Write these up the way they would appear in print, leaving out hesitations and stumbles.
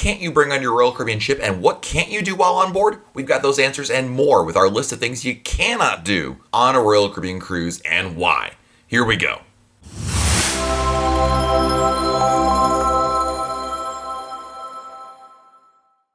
can't you bring on your Royal Caribbean ship, and what can't you do while on board? We've got those answers and more with our list of things you cannot do on a Royal Caribbean cruise and why. Here we go.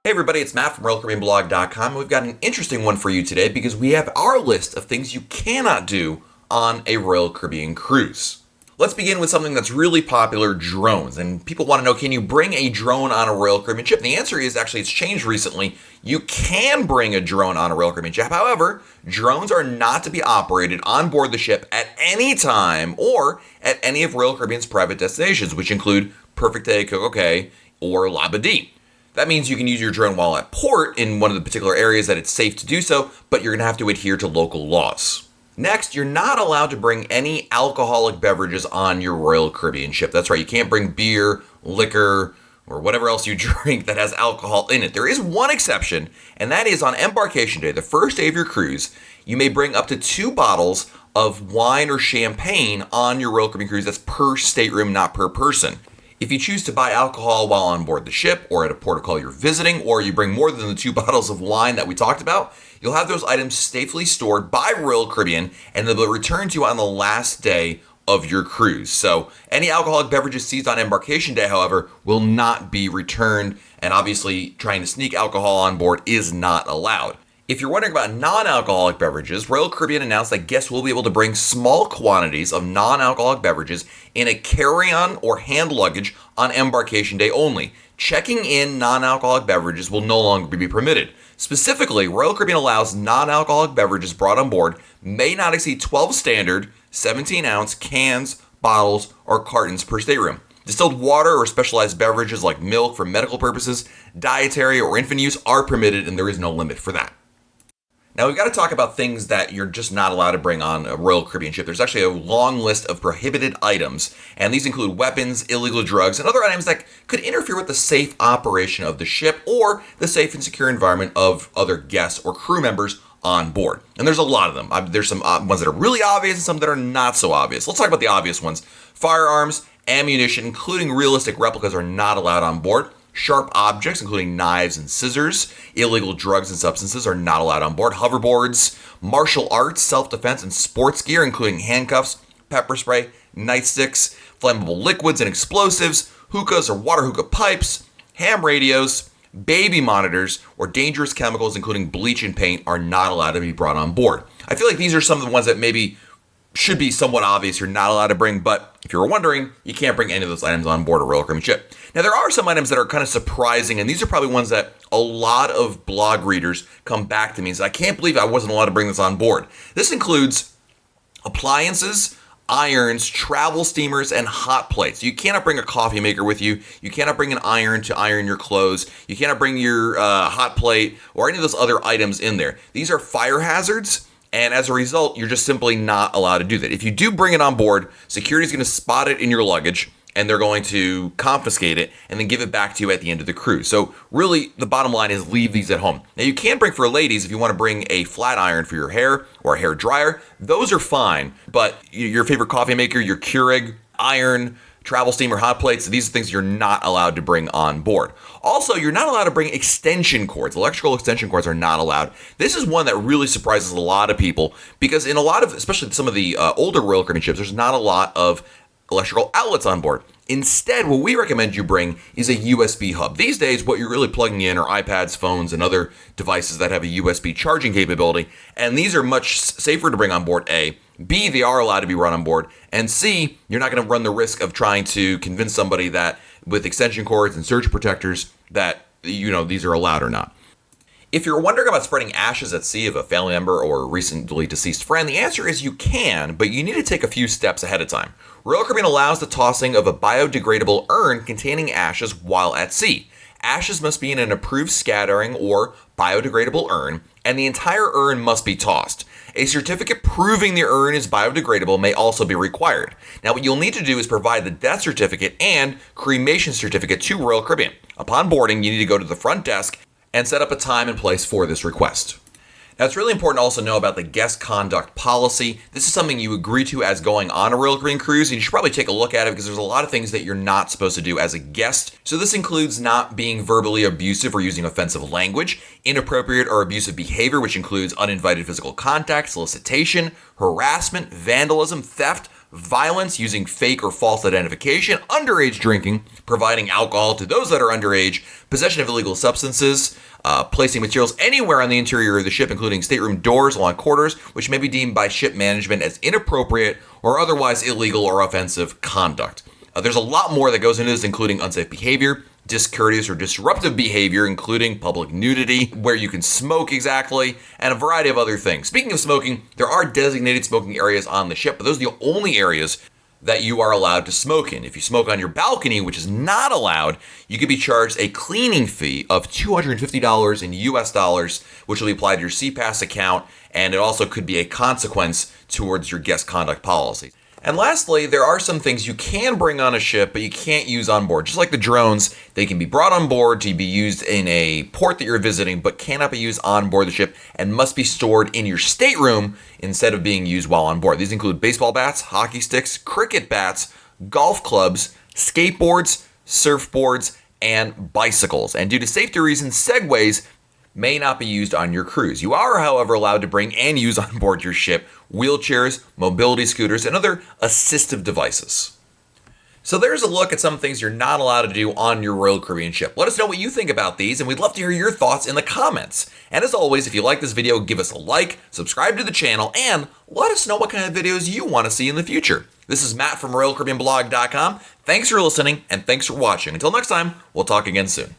Hey everybody, it's Matt from RoyalCaribbeanBlog.com, and we've got an interesting one for you today because we have our list of things you cannot do on a Royal Caribbean cruise. Let's begin with something that's really popular, drones. And people want to know, can you bring a drone on a Royal Caribbean ship? And the answer is actually it's changed recently. You can bring a drone on a Royal Caribbean ship. However, drones are not to be operated on board the ship at any time or at any of Royal Caribbean's private destinations, which include Perfect Day, Coco Cay, or Labadee. That means you can use your drone while at port in one of the particular areas that it's safe to do so, but you're going to have to adhere to local laws. Next, you're not allowed to bring any alcoholic beverages on your Royal Caribbean ship. That's right, you can't bring beer, liquor, or whatever else you drink that has alcohol in it. There is one exception, and that is on embarkation day, the first day of your cruise, you may bring up to 2 bottles of wine or champagne on your Royal Caribbean cruise. That's per stateroom, not per person. If you choose to buy alcohol while on board the ship or at a port of call you're visiting, or you bring more than the 2 bottles of wine that we talked about, you'll have those items safely stored by Royal Caribbean and they'll be returned to you on the last day of your cruise. So any alcoholic beverages seized on embarkation day, however, will not be returned, and obviously trying to sneak alcohol on board is not allowed. If you're wondering about non-alcoholic beverages, Royal Caribbean announced that guests will be able to bring small quantities of non-alcoholic beverages in a carry-on or hand luggage on embarkation day only. Checking in non-alcoholic beverages will no longer be permitted. Specifically, Royal Caribbean allows non-alcoholic beverages brought on board may not exceed 12 standard 17-ounce cans, bottles, or cartons per stateroom. Distilled water or specialized beverages like milk for medical purposes, dietary, or infant use are permitted, and there is no limit for that. Now, we've got to talk about things that you're just not allowed to bring on a Royal Caribbean ship. There's actually a long list of prohibited items, and these include weapons, illegal drugs, and other items that could interfere with the safe operation of the ship or the safe and secure environment of other guests or crew members on board. And there's a lot of them. There's some ones that are really obvious and some that are not so obvious. Let's talk about the obvious ones. Firearms, ammunition, including realistic replicas, are not allowed on board. Sharp objects, including knives and scissors, illegal drugs and substances are not allowed on board. Hoverboards, martial arts, self-defense, and sports gear, including handcuffs, pepper spray, nightsticks, flammable liquids and explosives, hookahs or water hookah pipes, ham radios, baby monitors, or dangerous chemicals, including bleach and paint, are not allowed to be brought on board. I feel like these are some of the ones that maybe should be somewhat obvious you're not allowed to bring, but if you were wondering, you can't bring any of those items on board a Royal Caribbean ship. Now, there are some items that are kind of surprising, and these are probably ones that a lot of blog readers come back to me and say, I can't believe I wasn't allowed to bring this on board. This includes appliances, irons, travel steamers, and hot plates. You cannot bring a coffee maker with you. You cannot bring an iron to iron your clothes. You cannot bring your hot plate or any of those other items in there. These are fire hazards. And as a result, you're just simply not allowed to do that. If you do bring it on board, security is going to spot it in your luggage, and they're going to confiscate it and then give it back to you at the end of the cruise. So really, the bottom line is leave these at home. Now, you can bring, for ladies, if you want to bring a flat iron for your hair or a hair dryer, those are fine. But your favorite coffee maker, your Keurig, iron, travel steamer, hot plates, these are things you're not allowed to bring on board. Also, you're not allowed to bring extension cords. Electrical extension cords are not allowed. This is one that really surprises a lot of people because in a lot of, especially some of the older Royal Caribbean ships, there's not a lot of electrical outlets on board. Instead, what we recommend you bring is a USB hub. These days, what you're really plugging in are iPads, phones, and other devices that have a USB charging capability, and these are much safer to bring on board, A. B, they are allowed to be run on board, and C, you're not going to run the risk of trying to convince somebody that with extension cords and surge protectors that, these are allowed or not. If you're wondering about spreading ashes at sea of a family member or a recently deceased friend, the answer is you can, but you need to take a few steps ahead of time. Royal Caribbean allows the tossing of a biodegradable urn containing ashes while at sea. Ashes must be in an approved scattering or biodegradable urn, and the entire urn must be tossed. A certificate proving the urn is biodegradable may also be required. Now, what you'll need to do is provide the death certificate and cremation certificate to Royal Caribbean. Upon boarding, you need to go to the front desk and set up a time and place for this request. Now, it's really important to also know about the guest conduct policy. This is something you agree to as going on a Royal Caribbean cruise, and you should probably take a look at it because there's a lot of things that you're not supposed to do as a guest. So this includes not being verbally abusive or using offensive language, inappropriate or abusive behavior, which includes uninvited physical contact, solicitation, harassment, vandalism, theft, violence, using fake or false identification, underage drinking, providing alcohol to those that are underage, possession of illegal substances, placing materials anywhere on the interior of the ship, including stateroom doors along quarters, which may be deemed by ship management as inappropriate or otherwise illegal or offensive conduct. There's a lot more that goes into this, including unsafe behavior, discourteous or disruptive behavior, including public nudity, where you can smoke exactly, and a variety of other things. Speaking of smoking, there are designated smoking areas on the ship, but those are the only areas that you are allowed to smoke in. If you smoke on your balcony, which is not allowed, you could be charged a cleaning fee of $250 in US dollars, which will be applied to your SeaPass account, and it also could be a consequence towards your guest conduct policy. And lastly, there are some things you can bring on a ship, but you can't use on board. Just like the drones, they can be brought on board to be used in a port that you're visiting, but cannot be used on board the ship and must be stored in your stateroom instead of being used while on board. These include baseball bats, hockey sticks, cricket bats, golf clubs, skateboards, surfboards, and bicycles. And due to safety reasons, segways may not be used on your cruise. You are, however, allowed to bring and use on board your ship wheelchairs, mobility scooters, and other assistive devices. So there's a look at some things you're not allowed to do on your Royal Caribbean ship. Let us know what you think about these, and we'd love to hear your thoughts in the comments. And as always, if you like this video, give us a like, subscribe to the channel, and let us know what kind of videos you want to see in the future. This is Matt from RoyalCaribbeanBlog.com. Thanks for listening, and thanks for watching. Until next time, we'll talk again soon.